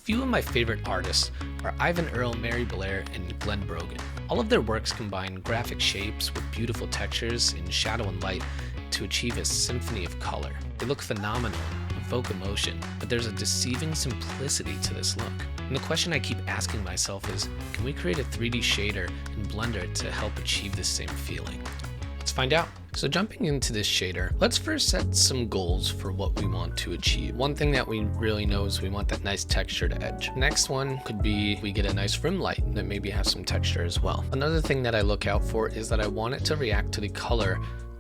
few of my favorite artists are Ivan Earl, Mary Blair, and Glenn Brogan. All of their works combine graphic shapes with beautiful textures in shadow and light to achieve a symphony of color. They look phenomenal, evoke emotion, but there's a deceiving simplicity to this look. And the question I keep asking myself is, can we create a 3D shader in Blender to help achieve this same feeling? Let's find out. So jumping into this shader, let's first set some goals for what we want to achieve. One thing that we really know is we want that nice textured edge. Next one could be we get a nice rim light that maybe has some texture as well. Another thing that I look out for is that I want it to react to the color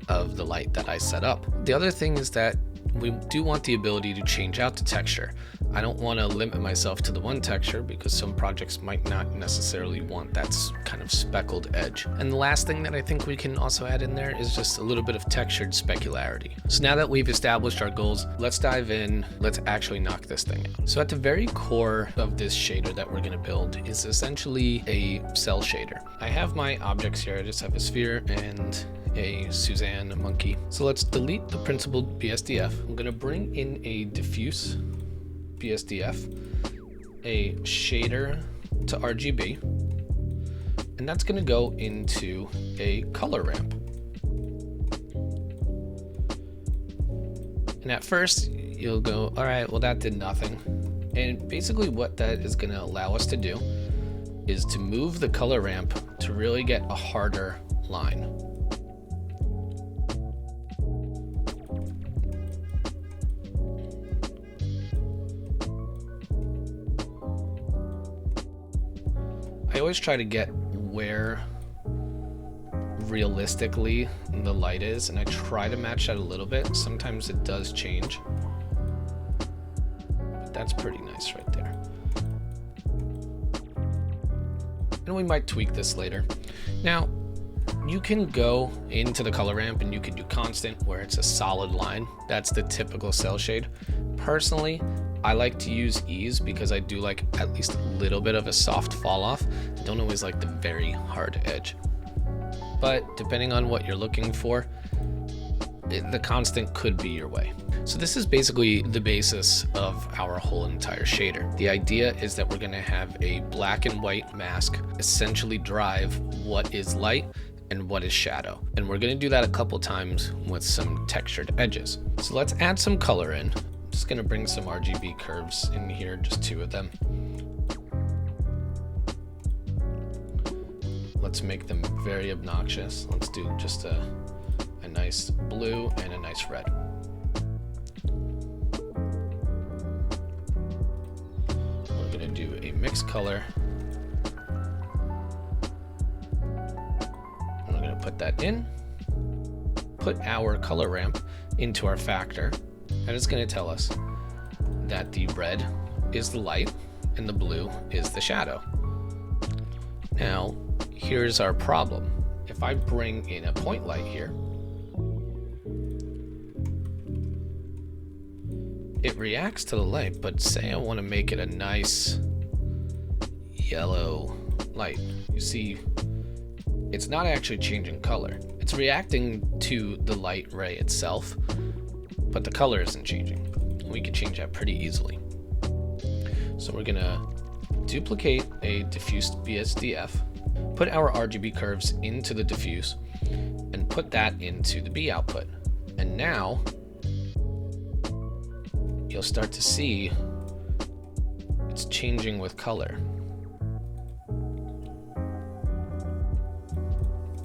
of the light that I set up. The other thing is that we do want the ability to change out the texture. I don't want to limit myself to the one texture because some projects might not necessarily want that kind of speckled edge. And the last thing that I think we can also add in there is just a little bit of textured specularity. So now that we've established our goals, let's dive in. Let's actually knock this thing out. So at the very core of this shader that we're going to build is essentially a cell shader. I have my objects here. I just have a sphere and a Suzanne, a monkey. So let's delete the principled BSDF. I'm going to bring in a diffuse BSDF, a shader to RGB, and that's going to go into a color ramp. And at first you'll go, all right, well that did nothing. And basically what that is going to allow us to do is to move the color ramp to really get a harder line. I always try to get where realistically the light is, and I try to match that a little bit. Sometimes it does change, but that's pretty nice right there. And we might tweak this later. Now, you can go into the color ramp and you can do constant where it's a solid line. That's the typical cell shade. Personally, I like to use ease because I do like at least a little bit of a soft fall off. I don't always like the very hard edge. But depending on what you're looking for, the constant could be your way. So this is basically the basis of our whole entire shader. The idea is that we're going to have a black and white mask essentially drive what is light and what is shadow. And we're going to do that a couple times with some textured edges. So let's add some color in. Just gonna bring some RGB curves in here, just 2 of them. Let's make them very obnoxious. Let's do just a nice blue and a nice red. We're gonna do a mixed color. We're gonna put that in, put our color ramp into our factor. And it's going to tell us that the red is the light and the blue is the shadow. Now, here's our problem. If I bring in a point light here, it reacts to the light, but say I want to make it a nice yellow light. You see, it's not actually changing color. It's reacting to the light ray itself, but the color isn't changing. We can change that pretty easily. So we're gonna duplicate a diffused BSDF, put our RGB curves into the diffuse, and put that into the B output. And now you'll start to see it's changing with color,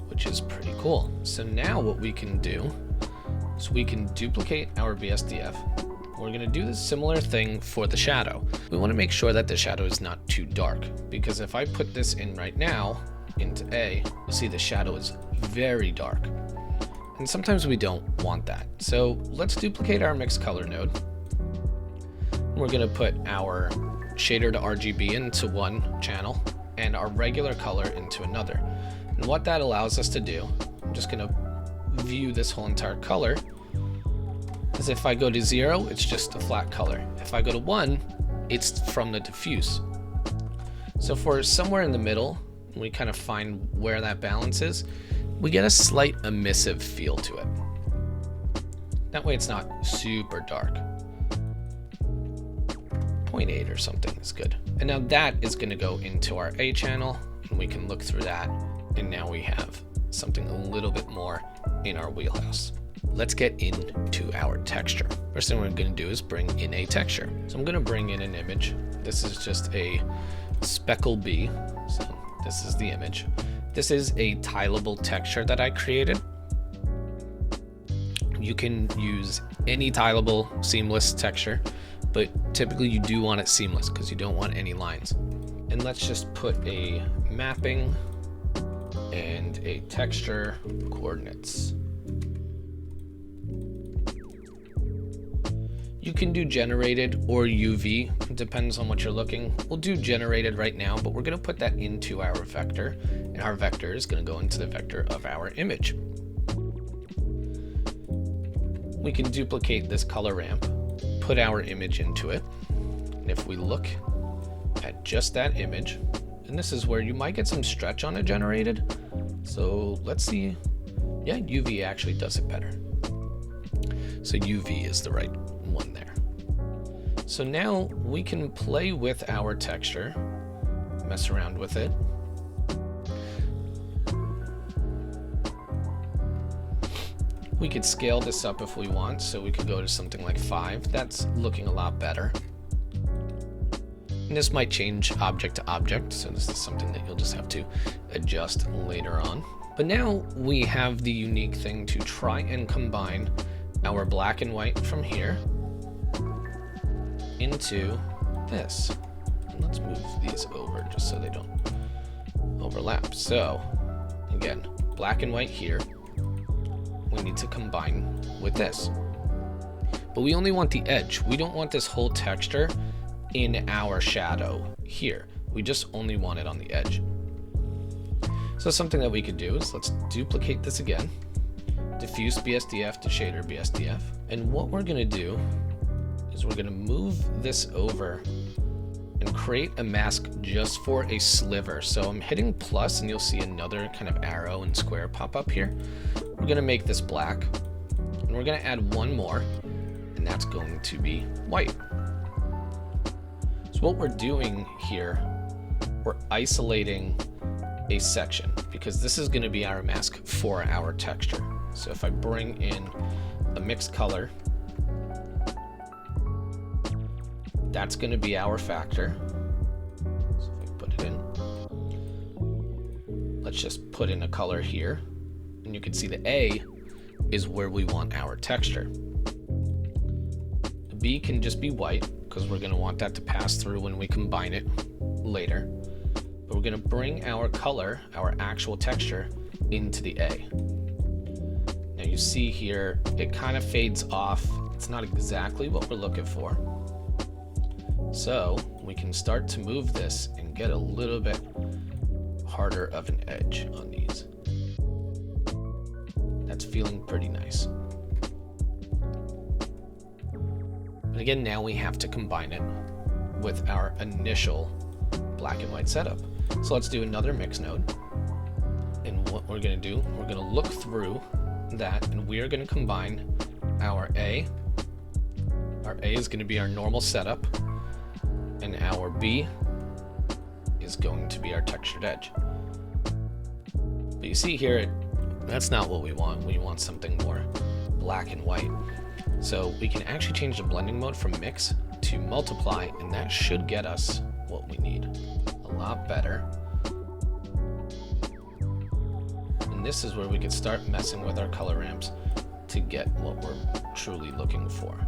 which is pretty cool. So now what we can do is we can duplicate our BSDF. We're going to do this similar thing for the shadow. We want to make sure that the shadow is not too dark, because if I put this in right now into A, you'll see the shadow is very dark. And sometimes we don't want that. So let's duplicate our mixed color node. We're going to put our shader to RGB into one channel and our regular color into another. And what that allows us to do, I'm just going to view this whole entire color, is if I go to 0, it's just a flat color. If I go to 1, it's from the diffuse. So for somewhere in the middle, we kind of find where that balance is, we get a slight emissive feel to it. That way it's not super dark. 0.8 or something is good. And now that is going to go into our A channel, and we can look through that, and now we have something a little bit more in our wheelhouse. Let's get into our texture. First thing we're going to do is bring in a texture. So I'm going to bring in an image. This is just a speckle B. So this is the image. This is a tileable texture that I created. You can use any tileable seamless texture, but typically you do want it seamless because you don't want any lines. And let's just put a mapping and a texture coordinates. You can do generated or UV, it depends on what you're looking. We'll do generated right now, but we're going to put that into our vector, and our vector is going to go into the vector of our image. We can duplicate this color ramp, put our image into it, and if we look at just that image, and this is where you might get some stretch on it generated, so let's see. Yeah, UV actually does it better. So UV is the right one there. So now we can play with our texture, mess around with it. We could scale this up if we want, so we could go to something like 5. That's looking a lot better. And this might change object to object, so this is something that you'll just have to adjust later on. But now we have the unique thing to try and combine our black and white from here into this. And let's move these over just so they don't overlap. So again, black and white here. We need to combine with this. But we only want the edge. We don't want this whole texture in our shadow here. We just only want it on the edge. So something that we could do is let's duplicate this again. Diffuse BSDF to shader BSDF. And what we're gonna do is we're gonna move this over and create a mask just for a sliver. So I'm hitting plus and you'll see another kind of arrow and square pop up here. We're gonna make this black and we're gonna add one more, and that's going to be white. So what we're doing here, we're isolating a section because this is gonna be our mask for our texture. So if I bring in a mixed color, that's going to be our factor. So if I put it in, let's just put in a color here, and you can see the A is where we want our texture. The B can just be white because we're going to want that to pass through when we combine it later. But we're going to bring our color, our actual texture, into the A. Now you see here, it kind of fades off. It's not exactly what we're looking for. So we can start to move this and get a little bit harder of an edge on these. That's feeling pretty nice. And again, now we have to combine it with our initial black and white setup. So let's do another mix node. And what we're gonna do, we're gonna look through that, and we are going to combine our A. Our A is going to be our normal setup, and our B is going to be our textured edge. But you see here, that's not what we want. We want something more black and white. So we can actually change the blending mode from mix to multiply, and that should get us what we need. A lot better. And this is where we can start messing with our color ramps to get what we're truly looking for.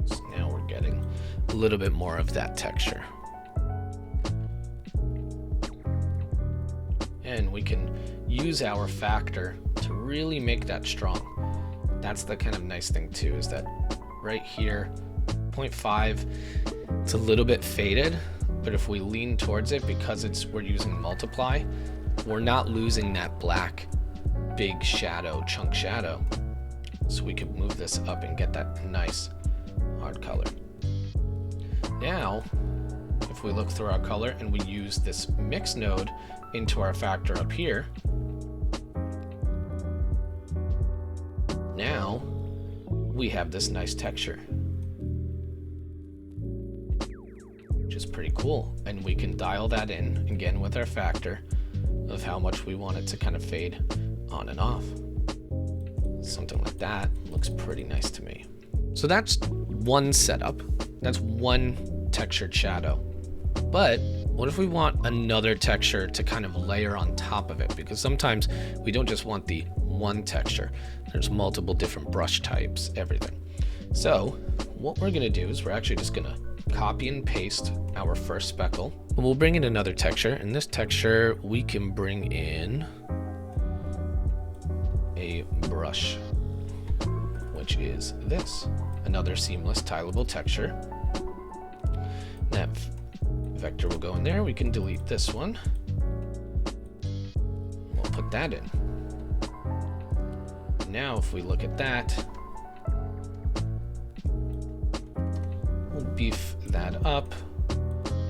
So now we're getting a little bit more of that texture. And we can use our factor to really make that strong. That's the kind of nice thing too, is that right here, 0.5, it's a little bit faded, but if we lean towards it, because we're using multiply, we're not losing that black big shadow, chunk shadow. So we could move this up and get that nice hard color. Now, if we look through our color and we use this mix node into our factor up here, Now we have this nice texture, which is pretty cool. And we can dial that in again with our factor of how much we want it to kind of fade on and off. Something like that looks pretty nice to me. So that's one setup. That's one textured shadow. But what if we want another texture to kind of layer on top of it? Because sometimes we don't just want the one texture. There's multiple different brush types, everything. So what we're gonna do is we're actually just gonna copy and paste our first speckle. And we'll bring in another texture. And this texture, we can bring in a brush, which is this. Another seamless tileable texture. That vector will go in there. We can delete this one. We'll put that in. Now if we look at that, we'll beef that up,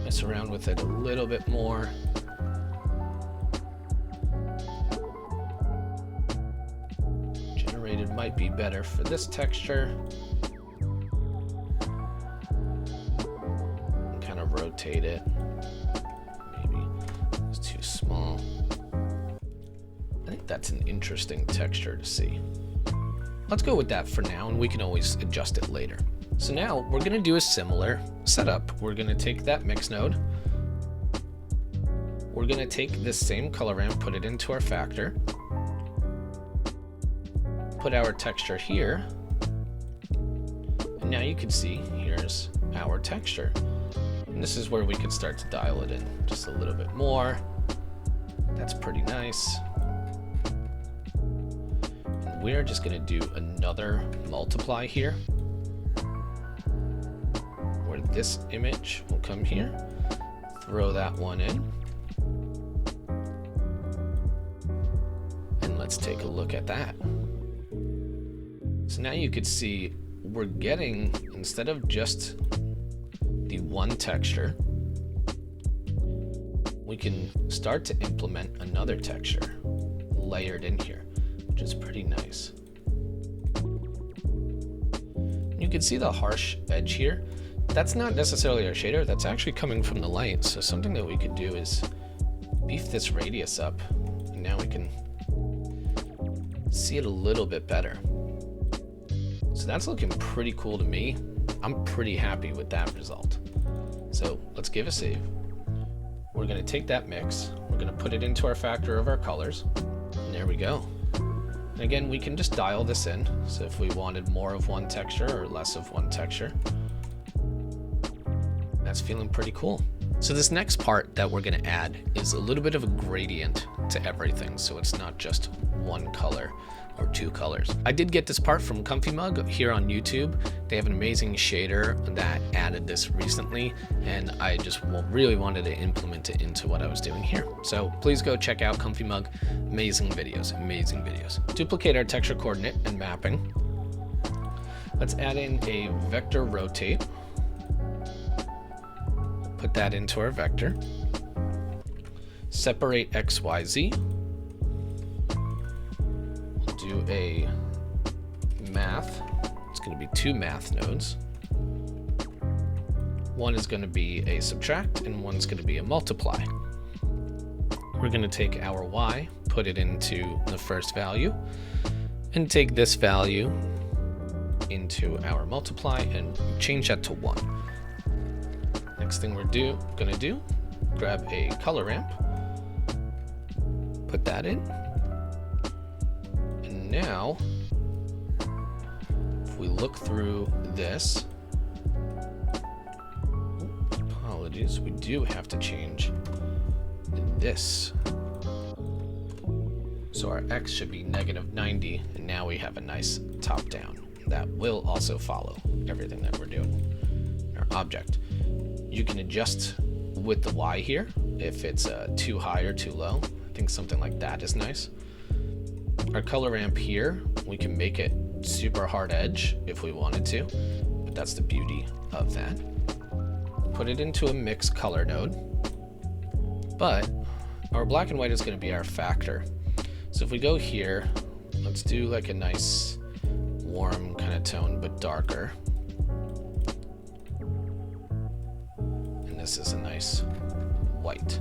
mess around with it a little bit more. Generated might be better for this texture. And kind of rotate it. Maybe it's too small. I think that's an interesting texture to see. Let's go with that for now, and we can always adjust it later. So now we're gonna do a similar setup. We're gonna take that mix node. We're gonna take this same color ramp, put it into our factor. Put our texture here. And now you can see, here's our texture. And this is where we can start to dial it in just a little bit more. That's pretty nice. And we're just gonna do another multiply here, where this image will come here. Throw that one in. And let's take a look at that. So now you could see we're getting, instead of just the one texture, we can start to implement another texture layered in here, which is pretty nice. You can see the harsh edge here. That's not necessarily our shader, that's actually coming from the light. So something that we could do is beef this radius up, and now we can see it a little bit better. So that's looking pretty cool to me. I'm pretty happy with that result. So let's give a save. We're gonna take that mix, we're gonna put it into our factor of our colors, and there we go. And again, we can just dial this in. So if we wanted more of one texture or less of one texture, that's feeling pretty cool. So this next part that we're gonna add is a little bit of a gradient to everything. So it's not just one color or two colors. I did get this part from Comfy Mug here on YouTube. They have an amazing shader that added this recently, and I just really wanted to implement it into what I was doing here. So please go check out Comfy Mug. Amazing videos, amazing videos. Duplicate our texture coordinate and mapping. Let's add in a vector rotate. Put that into our vector. Separate X, Y, Z. Do a math. It's going to be two math nodes. One is going to be a subtract and one's going to be a multiply. We're going to take our Y, put it into the first value, and take this value into our multiply and change that to 1. Next thing we're going to do, grab a color ramp, put that in. Now, if we look through this, apologies, we do have to change this. So our X should be -90, and now we have a nice top down. That will also follow everything that we're doing, our object. You can adjust with the Y here, if it's too high or too low. I think something like that is nice. Our color ramp here, we can make it super hard edge if we wanted to, but that's the beauty of that. Put it into a mixed color node, but our black and white is going to be our factor. So if we go here, let's do like a nice warm kind of tone, but darker. And this is a nice white.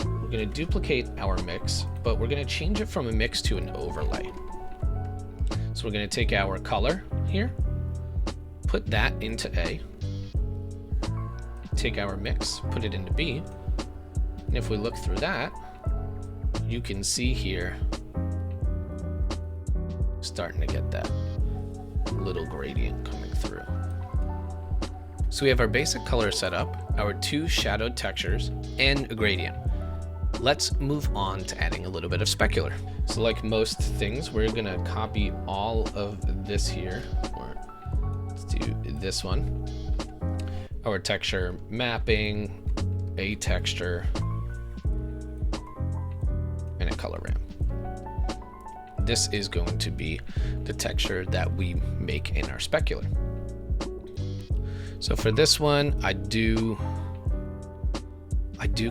We're going to duplicate our mix, but we're going to change it from a mix to an overlay. So we're going to take our color here, put that into A, take our mix, put it into B, and if we look through that, you can see here, starting to get that little gradient coming through. So we have our basic color set up, our two shadowed textures, and a gradient. Let's move on to adding a little bit of specular. So like most things, we're gonna copy all of this here, or let's do this one. Our texture mapping, a texture, and a color ramp. This is going to be the texture that we make in our specular. So for this one, I do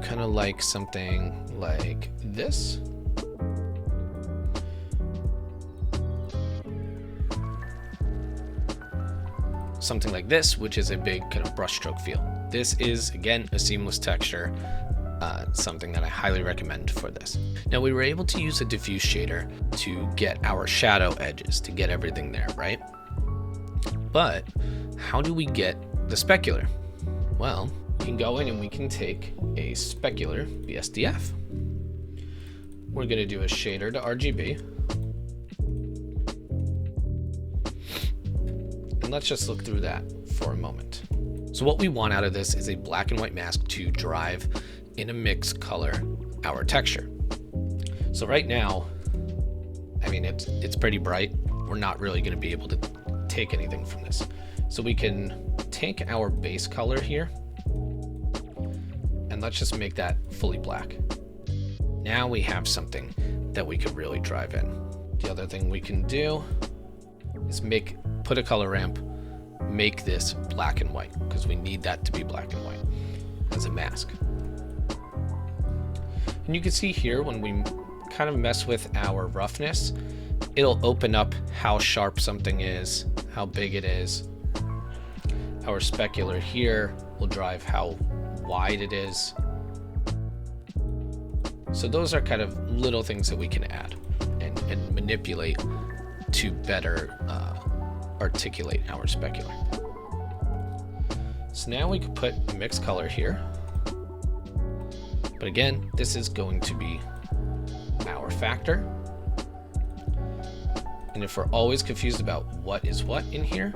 kind of like something like this. Something like this, which is a big kind of brushstroke feel. This is, again, a seamless texture, something that I highly recommend for this. Now, we were able to use a diffuse shader to get our shadow edges, to get everything there, right? But how do we get the specular? Well, we can go in and we can take a specular BSDF. We're going to do a shader to RGB. And let's just look through that for a moment. So what we want out of this is a black and white mask to drive in a mixed color our texture. So right now, I mean, it's pretty bright. We're not really going to be able to take anything from this. So we can take our base color here and let's just make that fully black. Now we have something that we could really drive in. The other thing we can do is put a color ramp, make this black and white, because we need that to be black and white as a mask. And you can see here when we kind of mess with our roughness, it'll open up how sharp something is, how big it is. Our specular here will drive how wide it is. So those are kind of little things that we can add and manipulate to better articulate our specular. So now we can put a mixed color here. But again, this is going to be our factor. And if we're always confused about what is what in here,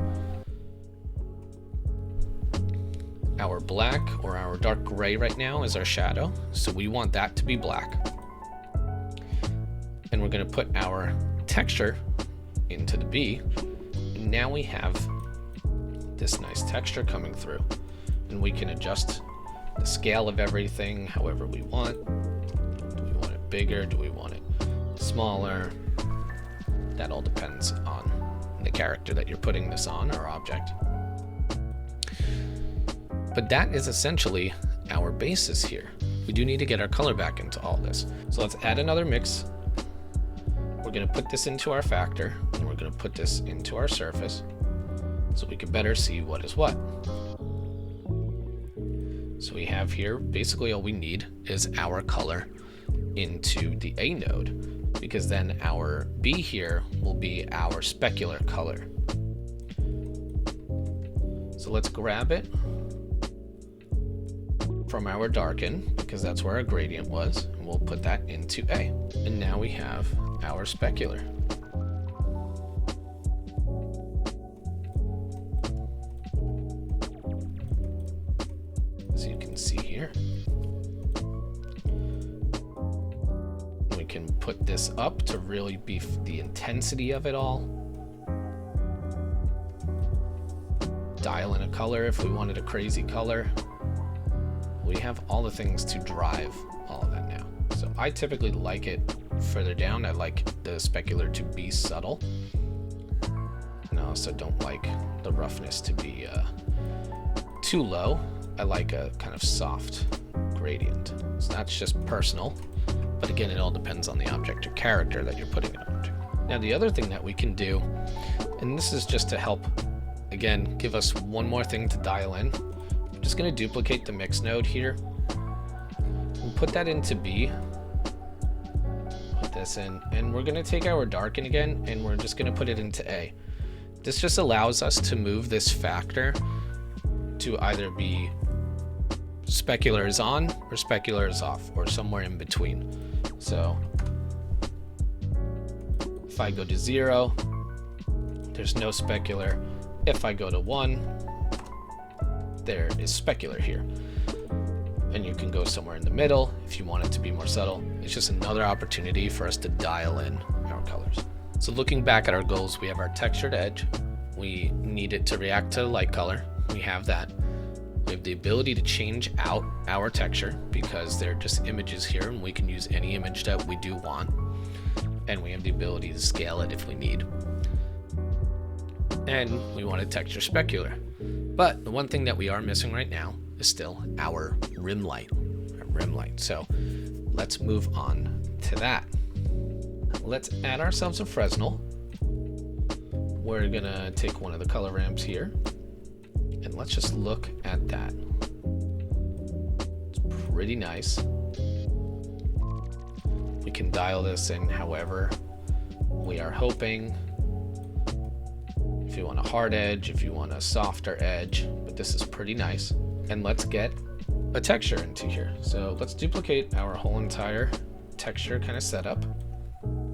our black or our dark gray right now is our shadow. So we want that to be black. And we're going to put our texture into the B. And now we have this nice texture coming through. And we can adjust the scale of everything however we want. Do we want it bigger? Do we want it smaller? That all depends on the character that you're putting this on, or object. But that is essentially our basis here. We do need to get our color back into all this. So let's add another mix. We're going to put this into our factor, and we're going to put this into our surface so we can better see what is what. So we have here, basically all we need is our color into the A node, because then our B here will be our specular color. So let's grab it from our darken, because that's where our gradient was, and we'll put that into A. And now we have our specular. As you can see here, we can put this up to really beef the intensity of it all. Dial in a color if we wanted a crazy color. We have all the things to drive all of that now. So I typically like it further down. I like the specular to be subtle. And I also don't like the roughness to be too low. I like a kind of soft gradient. So that's just personal. But again, it all depends on the object or character that you're putting it onto. Now the other thing that we can do, and this is just to help, again, give us one more thing to dial in. I'm just going to duplicate the mix node here and put that into B. Put this in, and we're going to take our darken again, and we're just going to put it into A. This just allows us to move this factor to either be specular is on or specular is off, or somewhere in between. So if I go to 0, there's no specular. If I go to 1, there is specular here. And you can go somewhere in the middle if you want it to be more subtle. It's just another opportunity for us to dial in our colors. So looking back at our goals, we have our textured edge. We need it to react to light color. We have that. We have the ability to change out our texture because they're just images here, and we can use any image that we do want. And we have the ability to scale it if we need. And we want a texture specular. But the one thing that we are missing right now is still our rim light. So let's move on to that. Let's add ourselves a Fresnel. We're gonna take one of the color ramps here, and let's just look at that. It's pretty nice. We can dial this in however we are hoping. If you want a hard edge, if you want a softer edge, but this is pretty nice. And let's get a texture into here. So let's duplicate our whole entire texture kind of setup.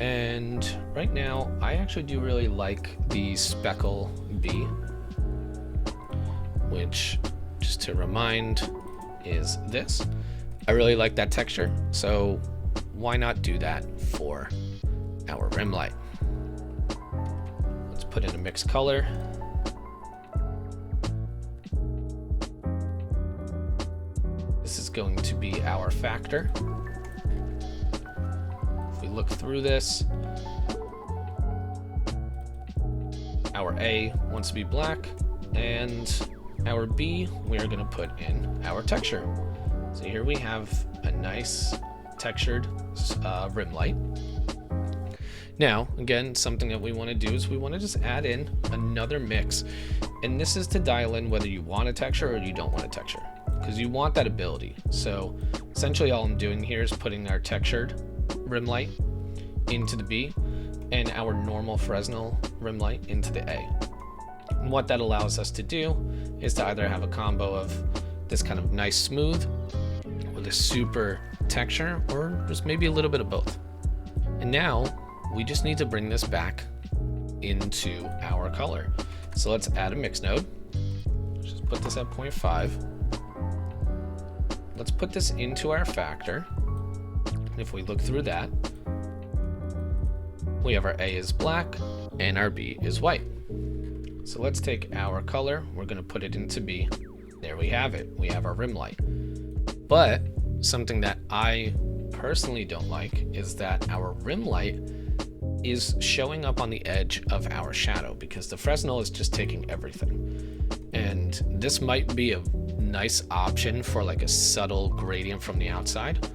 And right now, I actually do really like the Speckle B, which, just to remind, is this. I really like that texture, so why not do that for our rim light? Let's put in a mixed color. This is going to be our factor. If we look through this, our A wants to be black, and our B, we are going to put in our texture. So here we have a nice textured rim light. Now, again, something that we want to do is we want to just add in another mix. And this is to dial in whether you want a texture or you don't want a texture, because you want that ability. So essentially all I'm doing here is putting our textured rim light into the B and our normal Fresnel rim light into the A. And what that allows us to do is to either have a combo of this kind of nice smooth with a super texture, or just maybe a little bit of both. And now we just need to bring this back into our color. So let's add a mix node. Just put this at 0.5. Let's put this into our factor. And if we look through that, we have our A is black and our B is white. So let's take our color, we're going to put it into B. There we have it. We have our rim light. But something that I personally don't like is that our rim light is showing up on the edge of our shadow, because the Fresnel is just taking everything. And this might be a nice option for like a subtle gradient from the outside.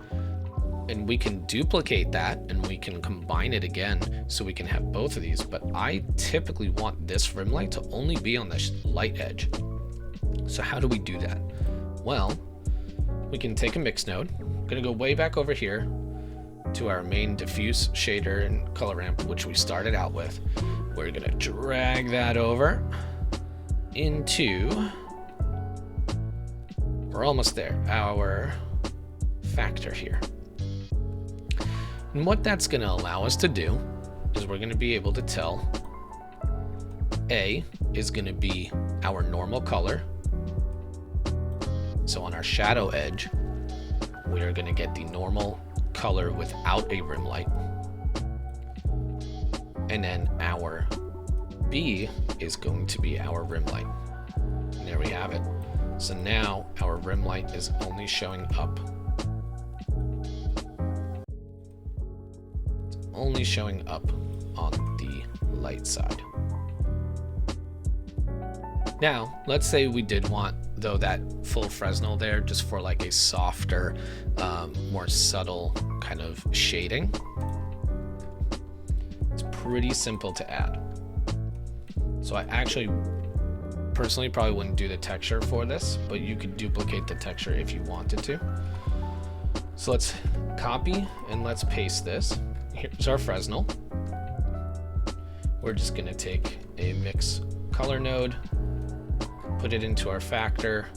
And we can duplicate that and we can combine it again so we can have both of these. But I typically want this rim light to only be on the light edge. So how do we do that? Well, we can take a mix node. I'm gonna go way back over here to our main diffuse shader and color ramp, which we started out with. We're gonna drag that over into, we're almost there, our factor here. And what that's gonna allow us to do is we're gonna be able to tell A is gonna be our normal color. So on our shadow edge, we are gonna get the normal color without a rim light. And then our B is going to be our rim light. And there we have it. So now our rim light is only showing up. It's only showing up on the light side. Now, let's say we did want, though, that full Fresnel there just for like a softer, more subtle kind of shading. It's pretty simple to add. So I actually personally probably wouldn't do the texture for this, but you could duplicate the texture if you wanted to. So let's copy and let's paste this. Here's our Fresnel. We're just gonna take a mix color node, put it into our factor.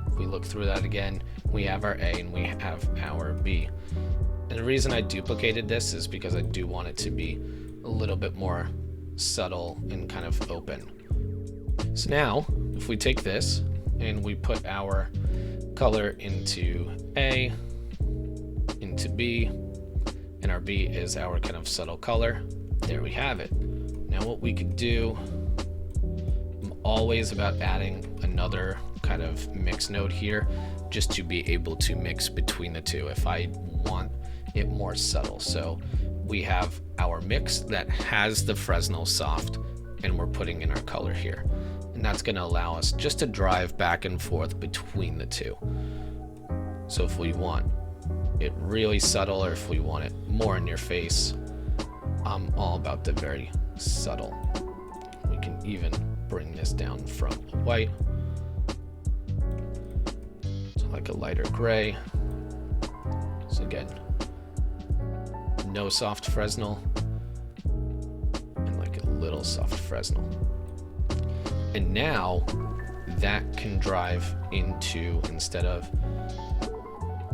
If we look through that again, we have our A and we have our B. And the reason I duplicated this is because I do want it to be a little bit more subtle and kind of open. So now, if we take this and we put our color into A, into B, and our B is our kind of subtle color, there we have it. Now what we could do, I'm always about adding another kind of mix node here, just to be able to mix between the two if I want it more subtle. So we have our mix that has the Fresnel soft, and we're putting in our color here. And that's gonna allow us just to drive back and forth between the two. So if we want it really subtle, or if we want it more in your face, I'm all about the very subtle. We can even bring this down from white to like a lighter gray. So again, no soft Fresnel and like a little soft Fresnel. And now that can drive into, instead of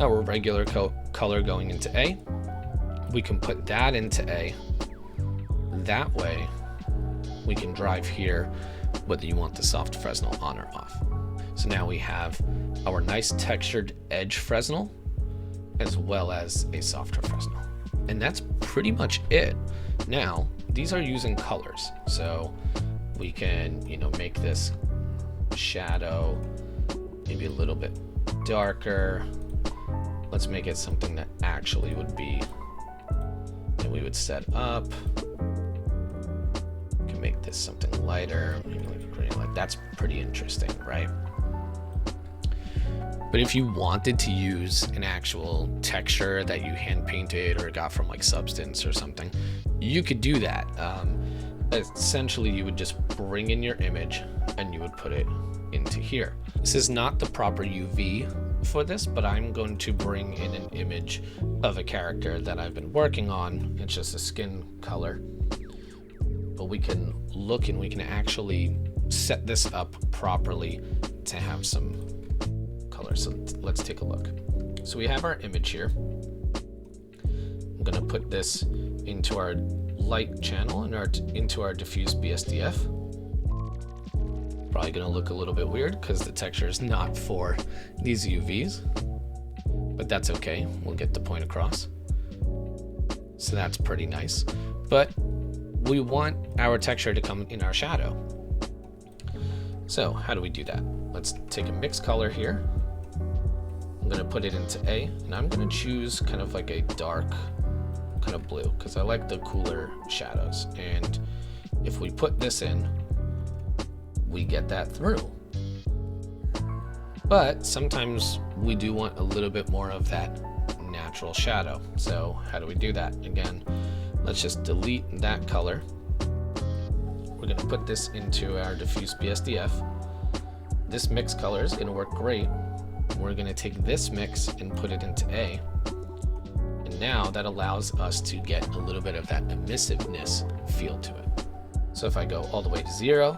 our regular color going into A, we can put that into A. That way we can drive here whether you want the soft Fresnel on or off. So now we have our nice textured edge Fresnel as well as a softer Fresnel. And that's pretty much it. Now, these are using colors. So we can, make this shadow maybe a little bit darker. Let's make it something that actually would be, that we would set up. We can make this something lighter, maybe like a green light. That's pretty interesting, right? But if you wanted to use an actual texture that you hand painted or got from like Substance or something, you could do that. Essentially, you would just bring in your image and you would put it into here. This is not the proper UV for this, but I'm going to bring in an image of a character that I've been working on. It's just a skin color. But we can look and we can actually set this up properly to have some color. So let's take a look. So we have our image here. I'm going to put this into our light channel and into our diffuse BSDF. Probably going to look a little bit weird because the texture is not for these UVs, but that's okay. We'll get the point across. So that's pretty nice. But we want our texture to come in our shadow. So how do we do that? Let's take a mixed color here. I'm going to put it into A, and I'm going to choose kind of like a dark kind of blue because I like the cooler shadows. And if we put this in, we get that through. But sometimes we do want a little bit more of that natural shadow. So how do we do that? Again, let's just delete that color. We're going to put this into our diffuse BSDF. This mix color is going to work great. We're going to take this mix and put it into A. And now that allows us to get a little bit of that emissiveness feel to it. So if I go all the way to 0,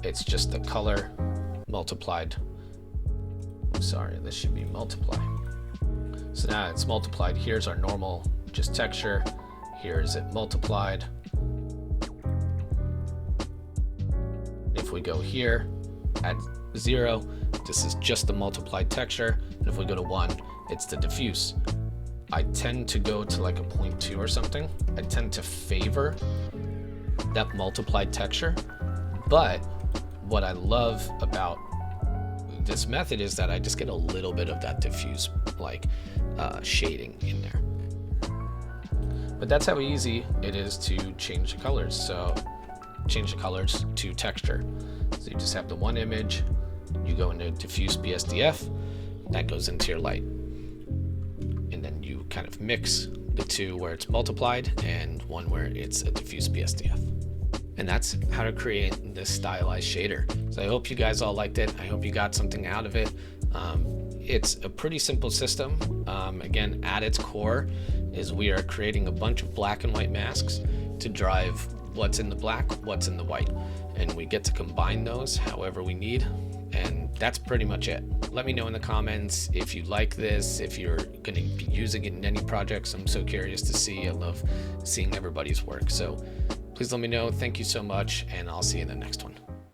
it's just the color multiplied. Sorry, this should be multiply. So now it's multiplied. Here's our normal just texture. Here's it multiplied. If we go here at 0, this is just the multiplied texture. And if we go to 1, it's the diffuse. I tend to go to like a 0.2 or something. I tend to favor that multiplied texture. But what I love about this method is that I just get a little bit of that diffuse like shading in there. But that's how easy it is to change the colors. So change the colors to texture. So you just have the one image, you go into diffuse BSDF, that goes into your light. And then you kind of mix the two where it's multiplied, and one where it's a diffuse BSDF. And that's how to create this stylized shader. So I hope you guys all liked it. I hope you got something out of it. It's a pretty simple system. Again, at its core is we are creating a bunch of black and white masks to drive what's in the black, what's in the white. And we get to combine those however we need. And that's pretty much it. Let me know in the comments if you like this, if you're going to be using it in any projects. I'm so curious to see. I love seeing everybody's work. So please let me know. Thank you so much, and I'll see you in the next one.